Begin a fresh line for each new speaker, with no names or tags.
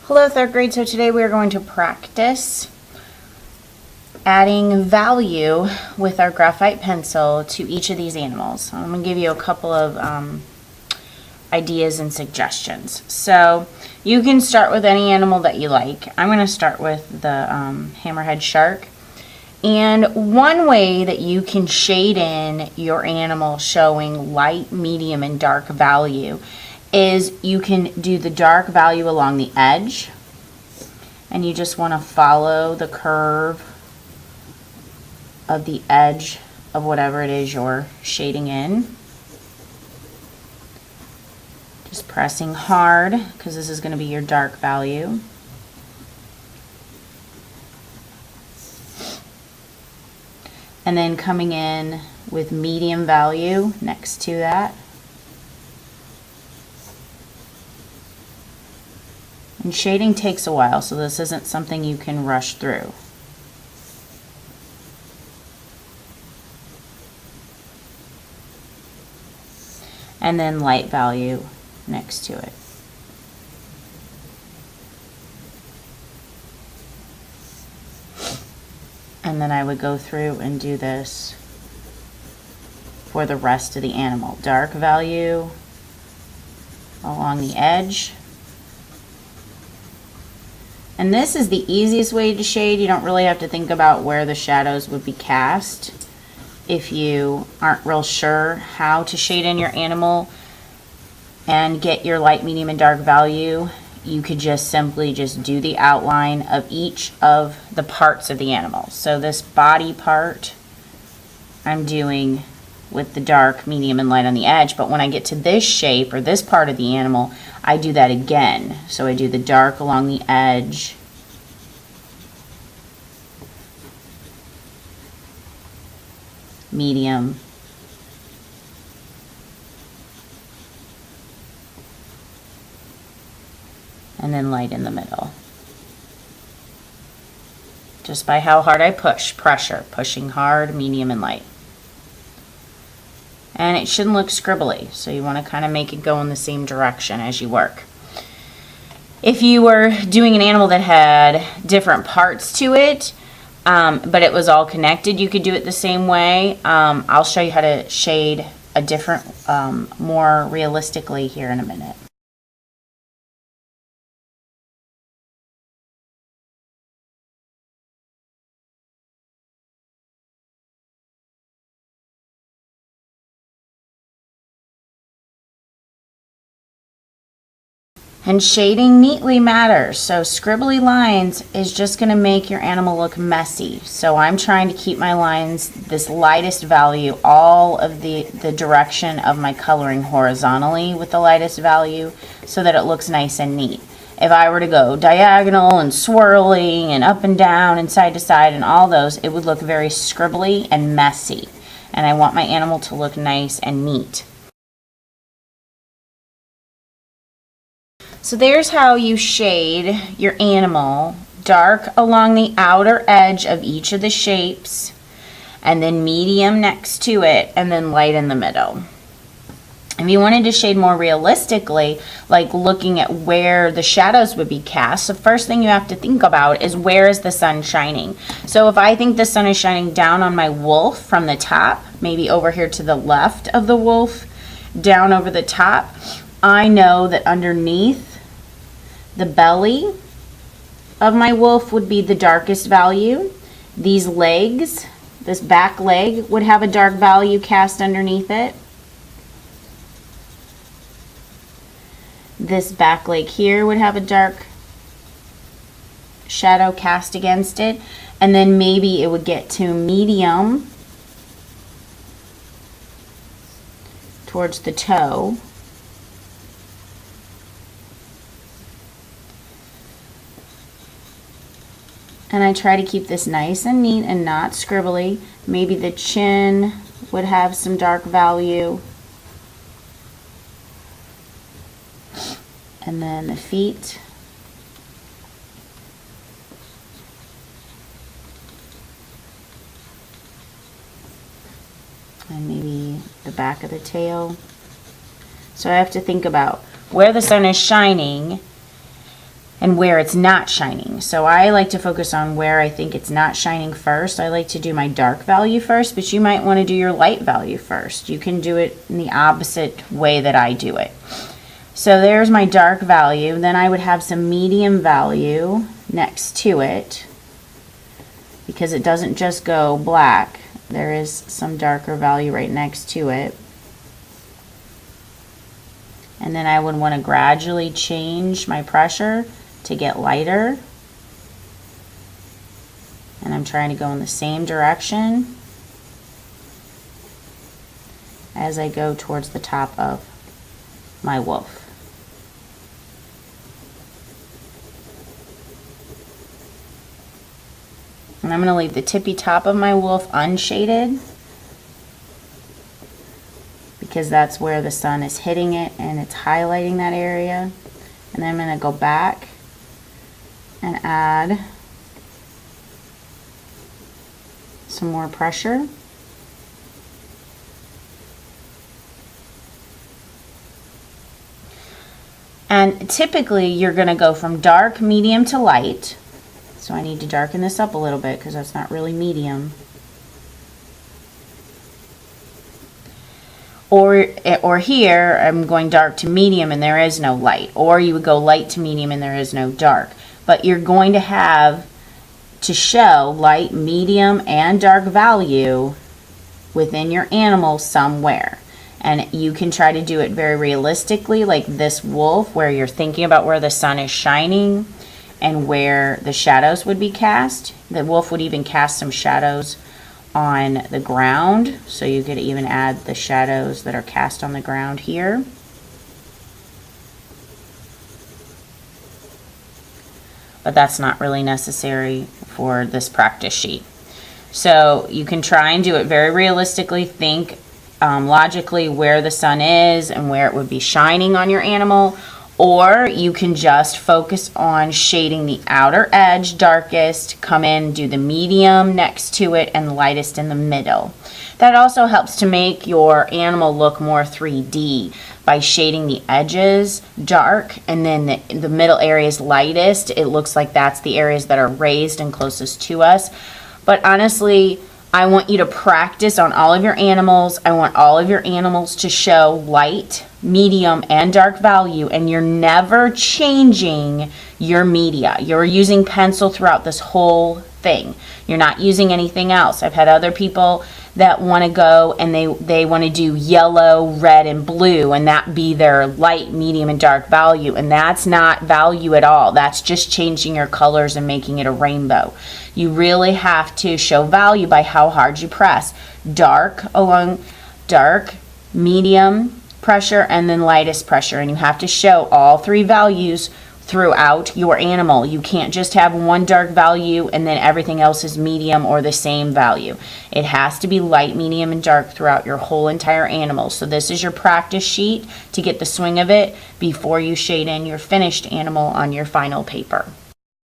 Hello, third grade. So today we are going to practice adding value with our graphite pencil to each of these animals. I'm going to give you a couple of ideas and suggestions. So you can start with any animal that you like. I'm going to start with the hammerhead shark. And one way that you can shade in your animal showing light, medium, and dark value is you can do the dark value along the edge, and you just want to follow the curve of the edge of whatever it is you're shading in. Just pressing hard because this is going to be your dark value. And then coming in with medium value next to that. And shading takes a while, so this isn't something you can rush through. And then light value next to it. And then I would go through and do this for the rest of the animal. Dark value along the edge. And this is the easiest way to shade. You don't really have to think about where the shadows would be cast. If you aren't real sure how to shade in your animal and get your light, medium, and dark value, you could just simply just do the outline of each of the parts of the animal. So this body part I'm doing with the dark, medium, and light on the edge, but when I get to this shape or this part of the animal, I do that again. So I do the dark along the edge, medium, and then light in the middle. Just by how hard I push, pushing hard, medium, and light. And it shouldn't look scribbly, so you want to kind of make it go in the same direction as you work. If you were doing an animal that had different parts to it, but it was all connected, you could do it the same way. I'll show you how to shade a different, more realistically here in a minute. And shading neatly matters. So scribbly lines is just going to make your animal look messy. So I'm trying to keep my lines this lightest value, all of the direction of my coloring horizontally with the lightest value so that it looks nice and neat. If I were to go diagonal and swirling and up and down and side to side and all those, it would look very scribbly and messy. And I want my animal to look nice and neat. So there's how you shade your animal, dark along the outer edge of each of the shapes, and then medium next to it, and then light in the middle. If you wanted to shade more realistically, like looking at where the shadows would be cast, the first thing you have to think about is where is the sun shining. So if I think the sun is shining down on my wolf from the top, maybe over here to the left of the wolf, down over the top, I know that underneath the belly of my wolf would be the darkest value. These legs, this back leg would have a dark value cast underneath it. This back leg here would have a dark shadow cast against it. And then maybe it would get to medium towards the toe. And I try to keep this nice and neat and not scribbly. Maybe the chin would have some dark value. And then the feet. And maybe the back of the tail. So I have to think about where the sun is shining and where it's not shining. So I like to focus on where I think it's not shining first. I like to do my dark value first, but you might want to do your light value first. You can do it in the opposite way that I do it. So there's my dark value. Then I would have some medium value next to it, because it doesn't just go black. There is some darker value right next to it. And then I would want to gradually change my pressure to get lighter. And I'm trying to go in the same direction as I go towards the top of my wolf. And I'm going to leave the tippy top of my wolf unshaded, because that's where the sun is hitting it and it's highlighting that area. And then I'm going to go back and add some more pressure. And typically you're going to go from dark, medium to light. So I need to darken this up a little bit because that's not really medium. Or here, I'm going dark to medium and there is no light. Or you would go light to medium and there is no dark. But you're going to have to show light, medium, and dark value within your animal somewhere. And you can try to do it very realistically, like this wolf, where you're thinking about where the sun is shining and where the shadows would be cast. The wolf would even cast some shadows on the ground, so you could even add the shadows that are cast on the ground here. But that's not really necessary for this practice sheet. So you can try and do it very realistically. Think logically where the sun is and where it would be shining on your animal. Or you can just focus on shading the outer edge darkest, come in, do the medium next to it, and lightest in the middle. That also helps to make your animal look more 3D by shading the edges dark and then the middle areas lightest. It looks like that's the areas that are raised and closest to us. But honestly, I want you to practice on all of your animals. I want all of your animals to show light, medium, and dark value, and you're never changing your media. You're using pencil throughout this whole thing. You're not using anything else. I've had other people that want to go and they want to do yellow, red, and blue, and that be their light, medium, and dark value, and that's not value at all. That's just changing your colors and making it a rainbow. You really have to show value by how hard you press. Dark along dark, medium pressure, and then lightest pressure, and you have to show all three values throughout your animal. You can't just have one dark value and then everything else is medium or the same value. It has to be light, medium, and dark throughout your whole entire animal. So this is your practice sheet to get the swing of it before you shade in your finished animal on your final paper.